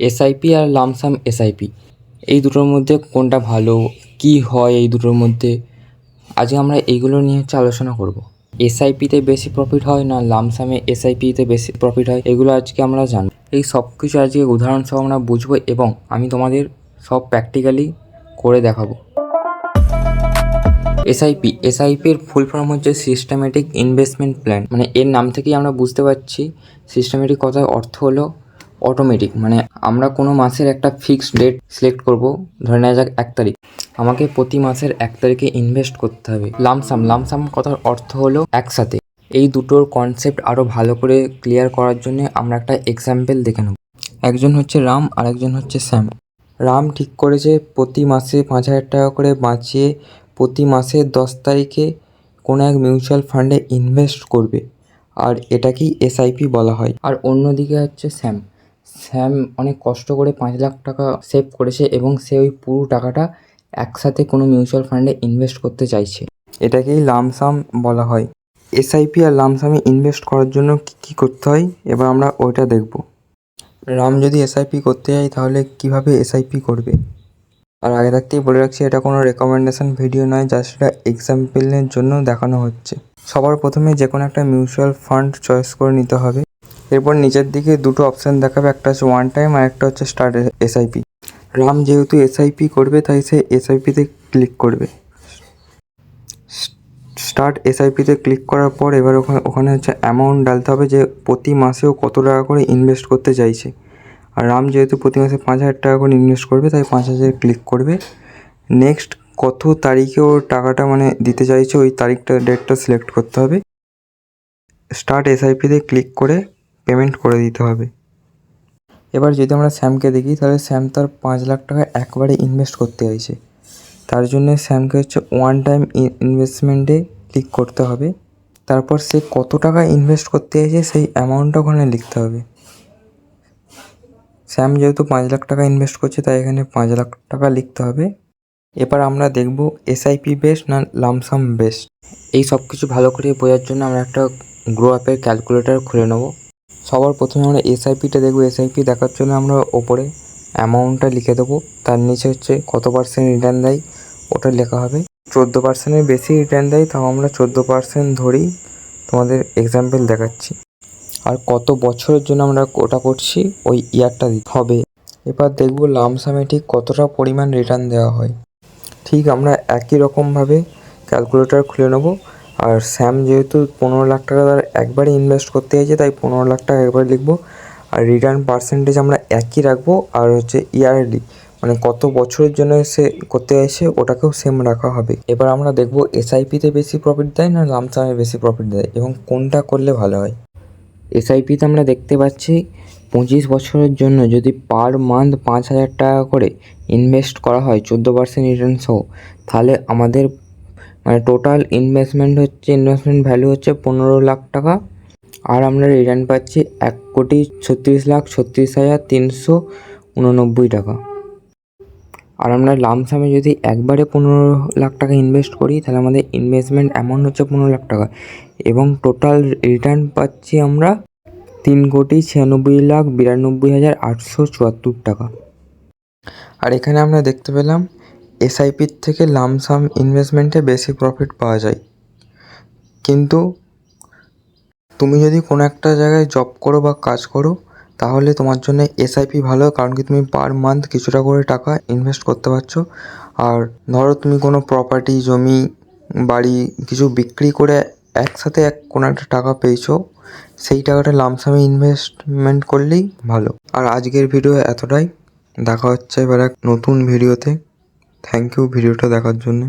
SIP আর lump sum SIP এই দুটোর মধ্যে কোনটা ভালো, কি হয় এই দুটোর মধ্যে, আজকে আমরা এইগুলো নিয়ে আলোচনা করব। এসআইপিতে বেশি প্রফিট হয় না লামসামে এসআইপিতে বেশি প্রফিট হয়, এগুলো আজকে আমরা জানব। এই সব কিছু আজকে উদাহরণ সহ আমরা বুঝবো এবং আমি তোমাদের সব প্র্যাকটিক্যালি করে দেখাবো। এসআইপির ফুল ফর্ম হচ্ছে সিস্টেমেটিক ইনভেস্টমেন্ট প্ল্যান। মানে এর নাম থেকেই আমরা বুঝতে পারছি সিস্টেমেটিক কথার অর্থ হলো অটোমেটিক। মানে আমরা কোনো মাসের একটা ফিক্সড ডেট সিলেক্ট করব, ধরে নেওয়া যাক 1 তারিখ, আমাকে প্রতি মাসের 1 তারিখে ইনভেস্ট করতে হবে। লামসাম কথার অর্থ হলো একসাথে। এই দুটোর কনসেপ্ট আরও ভালো করে ক্লিয়ার করার জন্য আমরা একটা এক্সাম্পল দেখে নেব। একজন হচ্ছে রাম আর একজন হচ্ছে শ্যাম। রাম ঠিক করেছে প্রতি মাসে 5,000 টাকা করে বাঁচিয়ে প্রতি মাসের 10 তারিখে কোনো এক মিউচুয়াল ফান্ডে ইনভেস্ট করবে, আর এটাকেই এসআইপি বলা হয়। আর অন্যদিকে হচ্ছে শ্যাম অনেক কষ্ট করে 5 লাখ টাকা সেভ করেছে এবং সে ওই পুরো টাকাটা একসাথে কোনো মিউচুয়াল ফান্ডে ইনভেস্ট করতে চাইছে, এটাকেই লামসাম বলা হয়। এসআইপি আর লামসামে ইনভেস্ট করার জন্য কী করতে হয় এবার আমরা ওইটা দেখব। রাম যদি এসআইপি করতে যায় তাহলে কিভাবে এসআইপি করবে। আর আগে থাকতেই বলে রাখছি, এটা কোনো রেকমেন্ডেশন ভিডিও নয়, জাস্ট এটা এক্সাম্পলের জন্য দেখানো হচ্ছে। সবার প্রথমে যে কোনো একটা মিউচুয়াল ফান্ড চয়েস করে নিতে হবে। এরপর নিচের দিকে দুটো অপশান দেখাবে, একটা হচ্ছে ওয়ান টাইম আর একটা হচ্ছে স্টার্ট এসআইপি। রাম যেহেতু এসআইপি করবে তাই সে এসআইপিতে ক্লিক করবে। স্টার্ট এসআইপিতে ক্লিক করার পর এবার ওখানে হচ্ছে অ্যামাউন্ট ডালতে হবে, যে প্রতি মাসেও কত টাকা করে ইনভেস্ট করতে চাইছে। আর রাম যেহেতু প্রতি মাসে 5,000 টাকা করে ইনভেস্ট করবে তাই 5,000 ক্লিক করবে। নেক্সট কত তারিখে ওর টাকাটা মানে দিতে চাইছে ওই তারিখটা ডেটটা সিলেক্ট করতে হবে। স্টার্ট এসআইপিতে ক্লিক করে পেমেন্ট করে দিতে হবে। এবার যদি আমরা শ্যামকে দেখি তাহলে শ্যাম তার 5 লাখ টাকা একবারে ইনভেস্ট করতে চাইছে, তার জন্য শ্যামকে হচ্ছে ওয়ান টাইম ইনভেস্টমেন্টে ক্লিক করতে হবে। তারপর সে কত টাকা ইনভেস্ট করতে চাইছে সেই অ্যামাউন্টটা ওখানে লিখতে হবে। শ্যাম যেহেতু 5 লাখ টাকা ইনভেস্ট করছে তাই এখানে 5 লাখ টাকা লিখতে হবে। এবার আমরা দেখব এসআইপি বেস্ট না লামসাম বেস্ট। এই সব কিছু ভালো করে বোঝার জন্য আমরা একটা গ্রো অ্যাপের ক্যালকুলেটর খুলে নেব। সবার প্রথমে আমরা এসআইপিটা দেখব। এসআইপি দেখার জন্য আমরা ওপরে অ্যামাউন্টটা লিখে দেবো, তার নিচে হচ্ছে কত পার্সেন্ট রিটার্ন দেয় ওটা লেখা হবে। 14%-এর বেশি রিটার্ন দেয় তাও আমরা 14% ধরেই তোমাদের এক্সাম্পল দেখাচ্ছি। আর কত বছরের জন্য আমরা ওটা করছি ওই ইয়ারটা দিতে হবে। এবার দেখব লামসামে ঠিক কতটা পরিমাণ রিটার্ন দেওয়া হয়। ঠিক আমরা একই রকমভাবে ক্যালকুলেটর খুলে নেব। আর শ্যাম যেহেতু 15 লাখ টাকা তার একবারে ইনভেস্ট করতে চাইছে তাই 15 লাখ টাকা একবারে লিখবো। আর রিটার্ন পার্সেন্টেজ আমরা একই রাখবো। আর হচ্ছে ইয়ারলি মানে কত বছরের জন্য সে করতে চাইছে ওটাকেও সেম রাখা হবে। এবার আমরা দেখব এসআইপিতে বেশি প্রফিট দেয় না লামসামে বেশি প্রফিট দেয় এবং কোনটা করলে ভালো হয়। এসআইপিতে আমরা দেখতে পাচ্ছি 25 বছরের জন্য যদি পার মান্থ 5,000 টাকা করে ইনভেস্ট করা হয় 14% রিটার্ন সহ, তাহলে আমাদের মানে টোটাল ইনভেস্টমেন্ট ভ্যালু হচ্ছে 15 লাখ টাকা। আর আমরা রিটার্ন পাচ্ছি 1,36,36,389 টাকা। আর আমরা লামসামে যদি একবারে 15 লাখ টাকা ইনভেস্ট করি তাহলে আমাদের ইনভেস্টমেন্ট অ্যামাউন্ট হচ্ছে 15 লাখ টাকা এবং টোটাল রিটার্ন পাচ্ছি আমরা 3,96,92,874 টাকা। আর এখানে আমরা দেখতে পেলাম এসআইপির থেকে লামসাম ইনভেস্টমেন্টে বেশি প্রফিট পাওয়া যায়। কিন্তু তুমি যদি কোনো একটা জায়গায় জব করো বা কাজ করো তাহলে তোমার জন্য এসআইপি ভালো, কারণ কি তুমি পার মান্থ কিছুটা করে টাকা ইনভেস্ট করতে পারছো। আর ধরো তুমি কোনো প্রপার্টি, জমি, বাড়ি কিছু বিক্রি করে একসাথে কোনো একটা টাকা পেয়েছো, সেই টাকাটা লামসামে ইনভেস্টমেন্ট করলেই ভালো। আর আজকের ভিডিও এতটাই, দেখা হচ্ছে এবার এক নতুন ভিডিওতে। থ্যাংক ইউ ভিডিওটা দেখার জন্য।